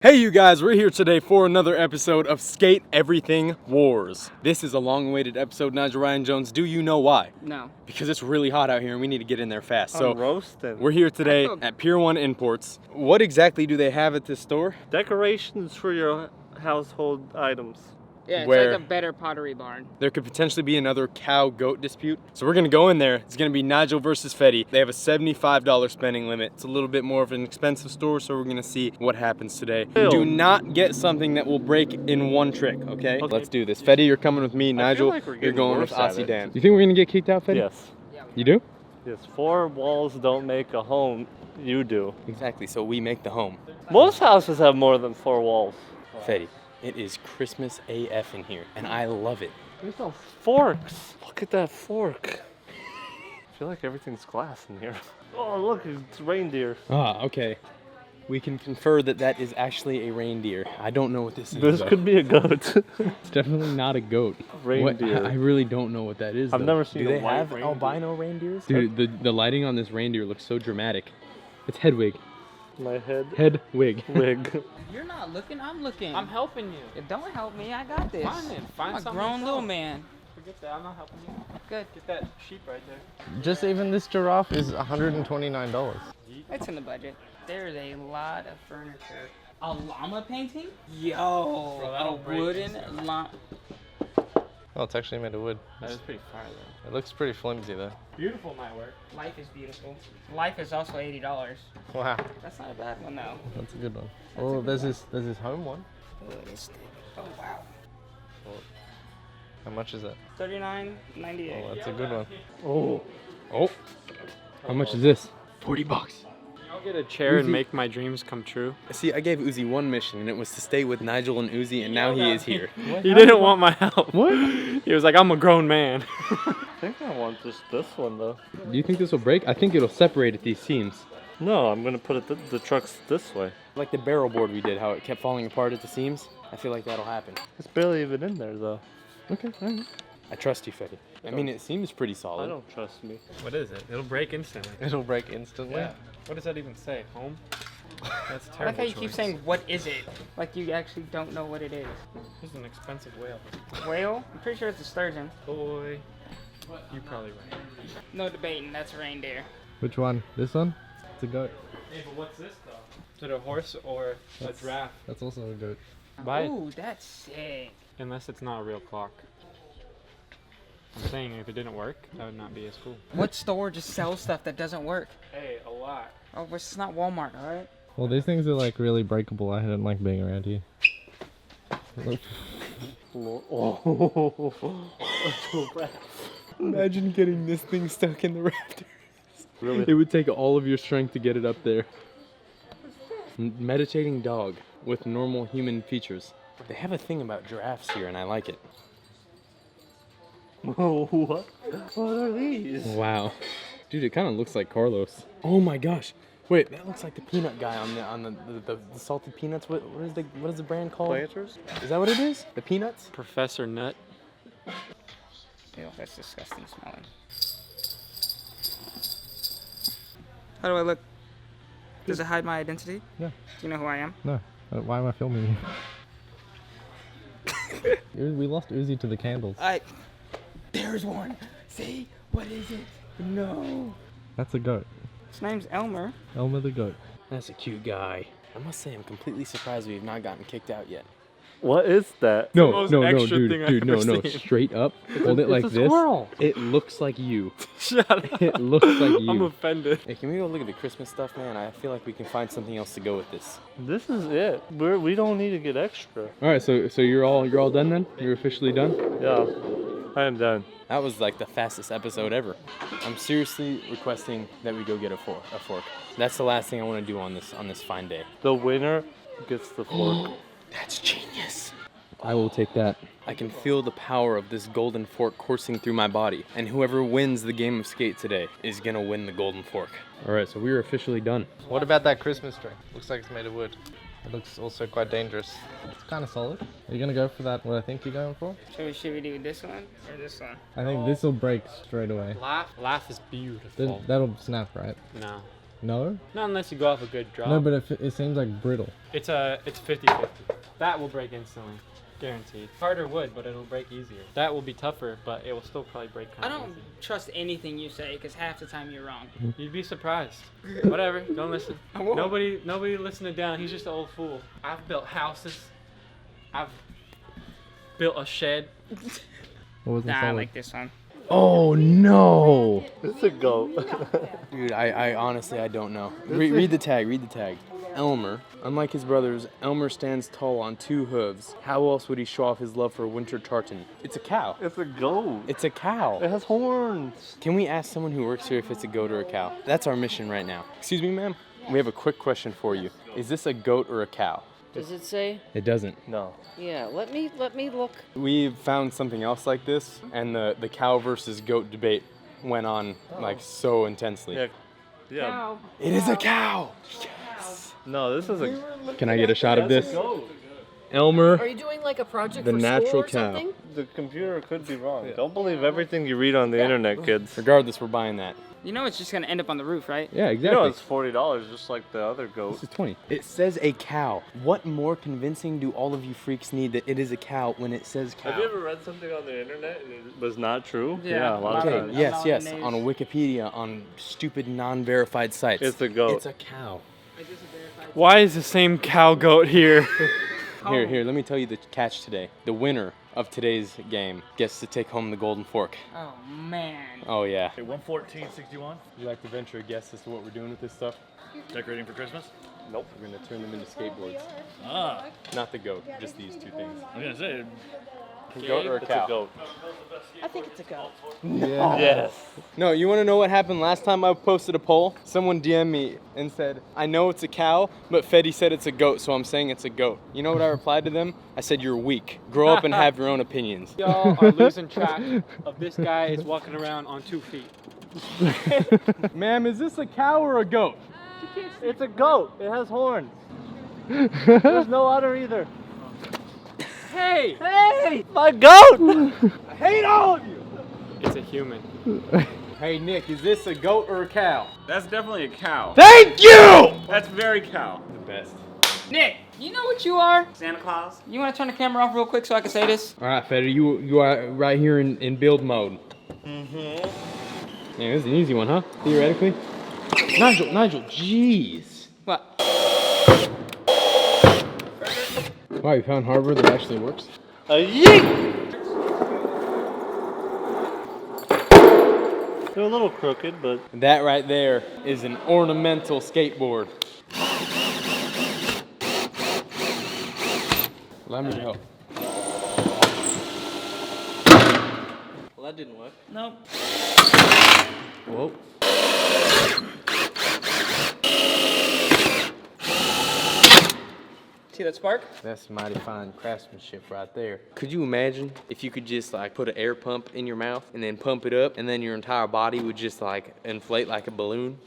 Hey you guys, we're here today for another episode of Skate Everything Wars. This is a long-awaited episode, Nigel Ryan Jones. Do you know why? No. Because it's really hot out here and we need to get in there fast. I'm So roasting. we're here today at Pier 1 Imports. What exactly do they have at this store? Decorations for your household items. Yeah, it's Where- like a better pottery barn. There could potentially be another cow-goat dispute. So we're gonna go in there. It's gonna be Nigel versus Fetty. They have a $75 spending limit. It's a little bit more of an expensive store, so we're gonna see what happens today. Ew. Do not get something that will break in one trick, okay? Okay. Let's do this. Fetty, you're coming with me. Nigel, like we're you're getting going with worse at Aussie it. Dan. You think we're gonna get kicked out, Fetty? Yes. You do? Yes. 4 walls don't make a home. You do. Exactly, so we make the home. Most houses have more than 4 walls. Fetty, it is Christmas AF in here, and I love it. There's no forks. Look at that fork. I feel like everything's glass in here. Oh, look, it's reindeer. Ah, okay. We can confer that that is actually a reindeer. I don't know what this is. This though. could be a goat. It's definitely not a goat. Reindeer. I really don't know what that is. I've though. never seen Do a they white have reindeer. albino reindeers? Dude, the lighting on this reindeer looks so dramatic. It's Hedwig. My head. Hedwig. Wig. You're not looking, I'm looking. I'm helping you. Don't help me, I got this. Fine then, find I'm a something grown little yourself. man. Forget that, I'm not helping you. Good. Get that sheep right there. Just even this giraffe is $129. It's in the budget. There's a lot of furniture. A llama painting? Yo, Bro, that'll a break wooden instantly. llama. Oh, it's actually made of wood. That is pretty fire though. It looks pretty flimsy though. Beautiful might work. Life is beautiful. Life is also $80. Wow, That's not a bad one though. that's a good one. Oh, there's this home one. Oh, it is thick. Oh wow. How much is it? $39.98. Oh, that's a good one. Oh. Oh. How much is this? 40 bucks. I'll get a chair and Uzi. make my dreams come true. See, I gave Uzi one mission, and it was to stay with Nigel and Uzi, and now he is here. He didn't want my help. What? He was like, I'm a grown man. I think I want just this one though. Do you think this will break? I think it'll separate at these seams. No, I'm gonna put it the trucks this way. Like the barrel board we did, how it kept falling apart at the seams. I feel like that'll happen. It's barely even in there though. Okay, all right. I trust you, Fetty. I mean, it seems pretty solid. I don't trust me. What is it? It'll break instantly. It'll break instantly. Yeah. What does that even say? Home? That's a I terrible like how you choice. keep saying, what is it? Like you actually don't know what it is. This is an expensive whale. Whale? I'm pretty sure it's a sturgeon. Boy. You're probably right. No debating, that's a reindeer. Which one? This one? It's a goat. Hey, but what's this though? Is it a horse or a giraffe? That's also a goat. Buy it. Ooh, that's sick. Unless it's not a real clock. I'm saying if it didn't work, that would not be as cool. What store just sells stuff that doesn't work? Hey, a lot. Oh, it's not Walmart, alright? Well, these things are like really breakable. I don't like being around here. Imagine getting this thing stuck in the rafters. Really? It would take all of your strength to get it up there. Meditating dog with normal human features. They have a thing about giraffes here, and I like it. What? What are these? Wow, dude, it kind of looks like Carlos. Oh my gosh, wait, that looks like the peanut guy on the salted peanuts. What is the brand called? Planters? Is that what it is? The peanuts? Professor Nut. Ew, that's disgusting smelling. How do I look? Does it hide my identity? Yeah. Do you know who I am? No. Why am I filming you? We lost Uzi to the candles. There's one. See? What is it? No. That's a goat. His name's Elmer. Elmer the goat. That's a cute guy. I must say, I'm completely surprised we have not gotten kicked out yet. What is that? No, most no, extra dude, thing I've dude, no, ever no, seen. straight up. Hold it like a this. squirrel. It looks like you. Shut up. It looks like you. I'm offended. Hey, can we go look at the Christmas stuff, man? I feel like we can find something else to go with this. This is it. We don't need to get extra. All right, so you're all done then? You're officially done? Yeah, I am done. That was like the fastest episode ever. I'm seriously requesting that we go get a fork. That's the last thing I want to do on this fine day. The winner gets the fork. That's genius. I will take that. I can feel the power of this golden fork coursing through my body, and whoever wins the game of skate today is gonna win the golden fork. All right, so we are officially done. What about that Christmas tree? Looks like it's made of wood. It looks also quite dangerous. It's kind of solid. Are you gonna go for that? What I think you're going for? Should we do this one or this one? I think this will break straight away. Laugh is beautiful. That'll snap, right? No. No? Not unless you go off a good drop. No, but it seems like brittle. It's 50-50. That will break instantly. Guaranteed. Harder wood, but it'll break easier. That will be tougher, but it will still probably break I kind of don't trust anything you say because half the time you're wrong. easy. You'd be surprised. Whatever, don't listen. I won't. Nobody listen to Dan. He's just an old fool. I've built houses. I've built a shed. What was the Nah, I solid? like this one. Oh no! It's a goat. Dude, I honestly, I don't know. Read the tag, read the tag. Elmer, unlike his brothers, Elmer stands tall on two hooves. How else would he show off his love for Winter Tartan? It's a cow. It's a goat. It's a cow. It has horns. Can we ask someone who works here if it's a goat or a cow? That's our mission right now. Excuse me, ma'am. We have a quick question for you. Is this a goat or a cow? Does it say? It doesn't. No. Yeah, let me look. We found something else like this, and the cow versus goat debate went on like so intensely. Yeah. Yeah. Cow. It is a cow. No, this is a. Can I get a shot of That's this? a goat. Elmer, Are you doing like a project The for natural school or cow. something? The computer could be wrong. Don't believe everything you read on the internet, kids. regardless, we're buying that. You know it's just gonna end up on the roof, right? Yeah, You exactly. know it's $40 just like the other goat. This is 20. It says a cow. What more convincing do all of you freaks need that it is a cow when it says cow? Have you ever read something on the internet and it was not true? Yeah, a lot of Okay, times. yeah. yes, yes, on Wikipedia, on stupid non-verified sites. It's a goat. It's a cow. Why is the same cow goat here? Here, let me tell you the catch today. The winner of today's game gets to take home the golden fork. Oh man. Oh yeah. 114.61. Would you like to venture a guess as to what we're doing with this stuff? Decorating for Christmas? Nope. We're gonna turn them into skateboards. Ah, Not the goat, just these two things. I was gonna say, A goat or a It's cow? a goat. I think it's a goat. Yeah. Yes. No, you want to know what happened last time I posted a poll? Someone DM'd me and said, I know it's a cow, but Fetty said it's a goat, so I'm saying it's a goat. You know what I replied to them? I said, you're weak. Grow up and have your own opinions. Y'all are losing track of this guy is walking around on 2 feet. Ma'am, is this a cow or a goat? It's a goat. It has horns. There's no udder either. Hey! Hey, my goat! I hate all of you! It's a human. Hey Nick, is this a goat or a cow? That's definitely a cow. Thank you! That's very cow. The best. Nick, you know what you are? Santa Claus? You wanna turn the camera off real quick so I can say this? All right, Fetty, you are right here in build mode. Yeah, this is an easy one, huh? Theoretically. Nigel, jeez. What? Wow, you found hardware that actually works? A yeet! They're a little crooked, but That right there is an ornamental skateboard. Let me go. well, that didn't work. Nope. Whoa. See that spark? That's mighty fine craftsmanship right there. Could you imagine if you could just like put an air pump in your mouth and then pump it up and then your entire body would just like inflate like a balloon?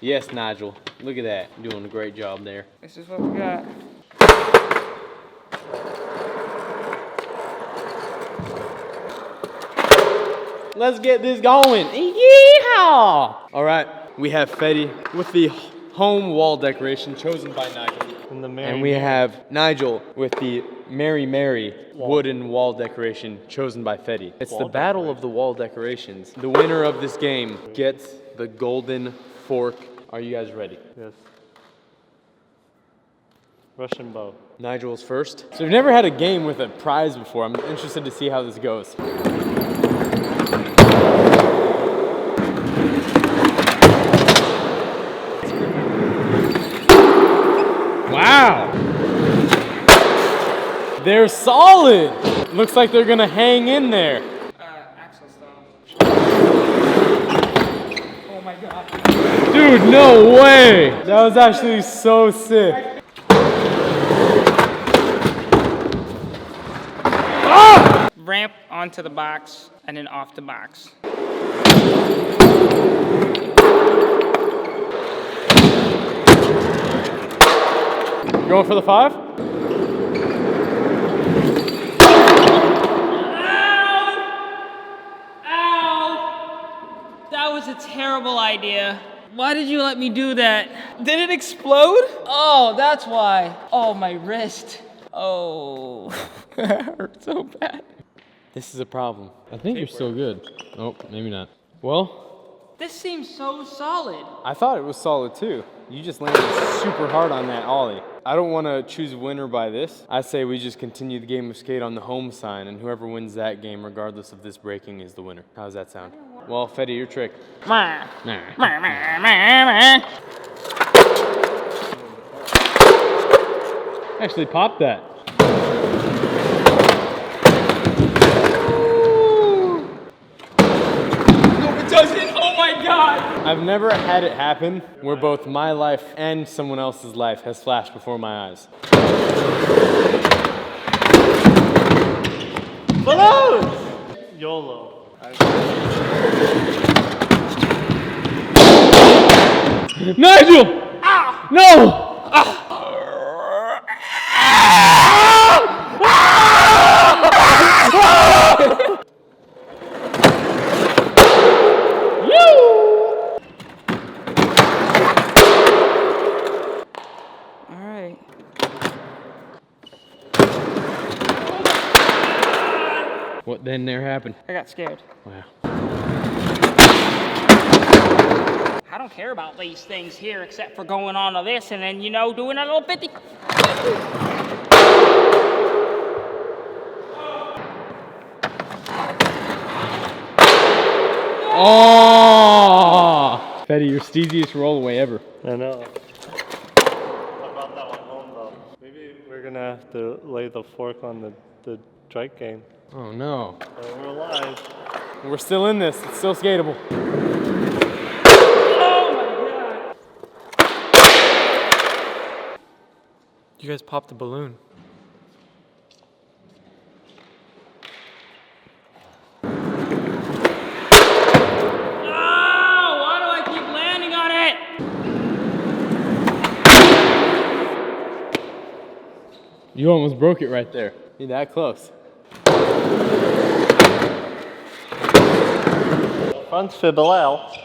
Yes, Nigel. Look at that. You're doing a great job there. This is what we got. Let's get this going. Yeehaw! All right, we have Fetty with the home wall decoration chosen by Nigel. And the And we have Nigel with the Mary Mary wooden wall decoration chosen by Fetty. It's the battle of the wall decorations. The winner of this game gets the golden fork. Are you guys ready? Yes. Russian bow. Nigel's first. So we've never had a game with a prize before. I'm interested to see how this goes. Wow! They're solid! Looks like they're gonna hang in there. Axle style. Oh my god. Dude, no way! That was actually so sick. Ramp onto the box and then off the box. Going for the 5? That was was a terrible idea. Why did you let me do that? Did it explode? Oh, that's why. Oh, my wrist. Oh, that hurt so bad. This is a problem. I think you're still good. Oh, maybe not. Well, This seems so solid. I thought it was solid too. You just landed super hard on that ollie. I don't want to choose a winner by this. I say we just continue the game of skate on the home sign, and whoever wins that game, regardless of this breaking, is the winner. How does that sound? Well, Fetty, your trick. Actually, pop that. No, it doesn't. Oh my God. I've never had it happen where both my life and someone else's life has flashed before my eyes. Balloons! YOLO. Nigel! No! All right. What then there happened? I got scared. Wow. I don't care about these things here except for going on to this and then, you know, doing a little 50. Oh! Fetty, your steeziest roll away ever. I know. I brought that one home though. Maybe we're gonna have to lay the fork on the trike game. Oh no. But we're alive. We're still in this. It's still skatable. Oh my God. You guys popped the balloon. Oh, why do I keep landing on it? You almost broke it right there. You're that close. Front fibble out.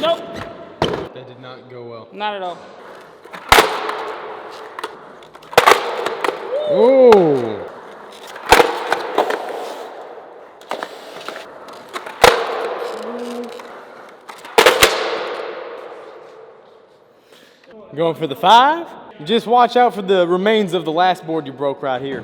Nope, That did not go well. not at all. Oh! Going for the 5? Just watch out for the remains of the last board you broke right here.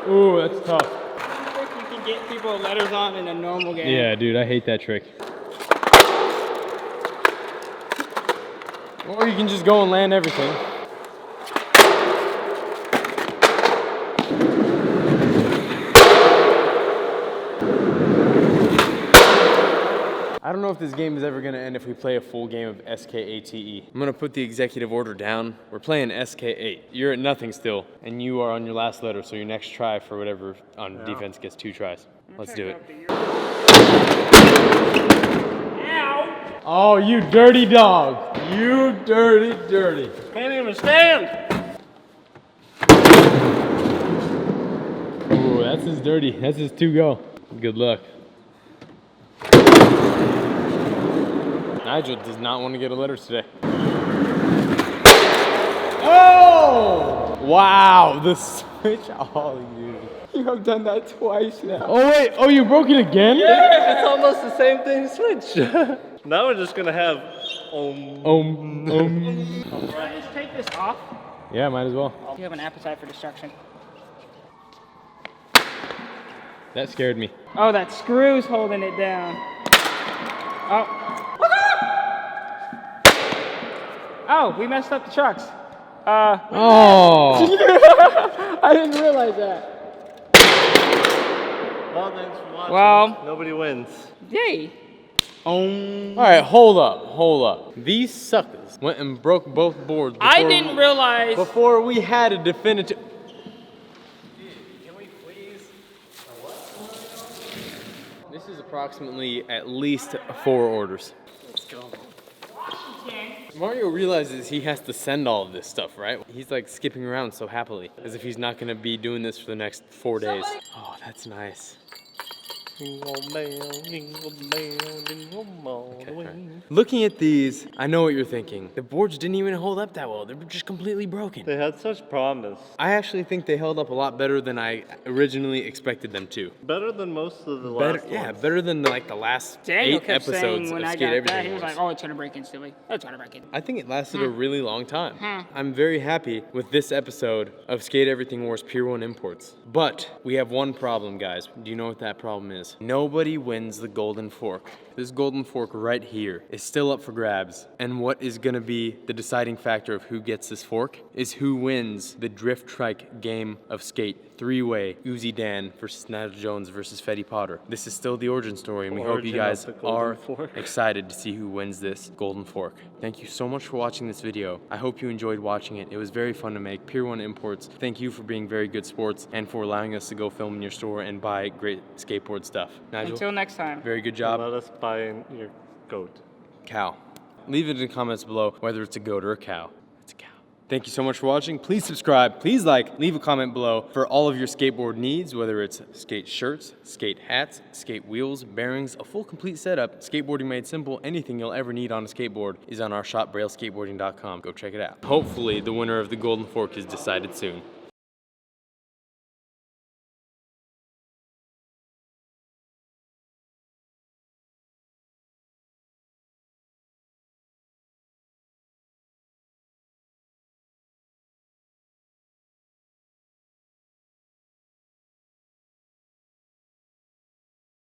Ooh, that's tough. I think you can get people letters on in a normal game. Yeah, dude, I hate that trick. Or you can just go and land everything. I don't know if this game is ever going to end if we play a full game of SKATE. I'm going to put the executive order down. We're playing SK8. You're at nothing still, and you are on your last letter, so your next try for whatever on defense gets 2 tries. Let's do it. Ow! Oh, you dirty dog. You dirty, dirty. Can't even stand! Ooh, that's his dirty. That's his 2 go. Good luck. Nigel does not want to get a letter today. Oh! Wow, the switch ollie, dude. You have done that twice now. Oh wait, oh you broke it again? Yeah, it's almost the same thing switch. Now we're just gonna have Can I just take this off? Yeah, might as well. You have an appetite for destruction. That scared me. Oh, that screw's holding it down. Oh. Oh, we messed up the trucks. Oh! I didn't realize that. Well, thanks for watching. Well. Nobody wins. Yay. Alright, hold up. These suckers went and broke both boards I didn't realize. before we had a definitive. This is approximately at least 4 orders. Washington. Mario realizes he has to send all of this stuff, right? He's like skipping around so happily, as if he's not gonna be doing this for the next 4 days. Oh, that's nice. Jingle bell, jingle bell, jingle all the way. Looking at these, I know what you're thinking. The boards didn't even hold up that well. They were just completely broken. They had such promise. I actually think they held up a lot better than I originally expected them to. Better than most of the Better, last yeah, ones. better than like the last Daniel 8 kept episodes saying of when I Skate got that, Everything he was Wars. like, oh, it's gonna break instantly. It's gonna break it. I think it lasted a really long time. I'm very happy with this episode of Skate Everything Wars Pier 1 Imports. But we have one problem, guys. Do you know what that problem is? Nobody wins the golden fork. This golden fork right here is still up for grabs. And what is gonna be the deciding factor of who gets this fork is who wins the drift trike game of skate. 3-way, Uzi Dan versus Nigel Jones versus Fetty Potter. This is still the origin story, and we hope you Origin of guys the golden are fork. excited to see who wins this golden fork. Thank you so much for watching this video. I hope you enjoyed watching it. It was very fun to make. Pier 1 Imports, thank you for being very good sports and for allowing us to go film in your store and buy great skateboard stuff. Nigel, Until next time. very good job. Let us buy your goat. Cow. Leave it in the comments below whether it's a goat or a cow. It's a cow. Thank you so much for watching. Please subscribe, please like, leave a comment below for all of your skateboard needs, whether it's skate shirts, skate hats, skate wheels, bearings, a full complete setup, skateboarding made simple, anything you'll ever need on a skateboard is on our shop, brailleskateboarding.com. Go check it out. Hopefully the winner of the golden fork is decided soon.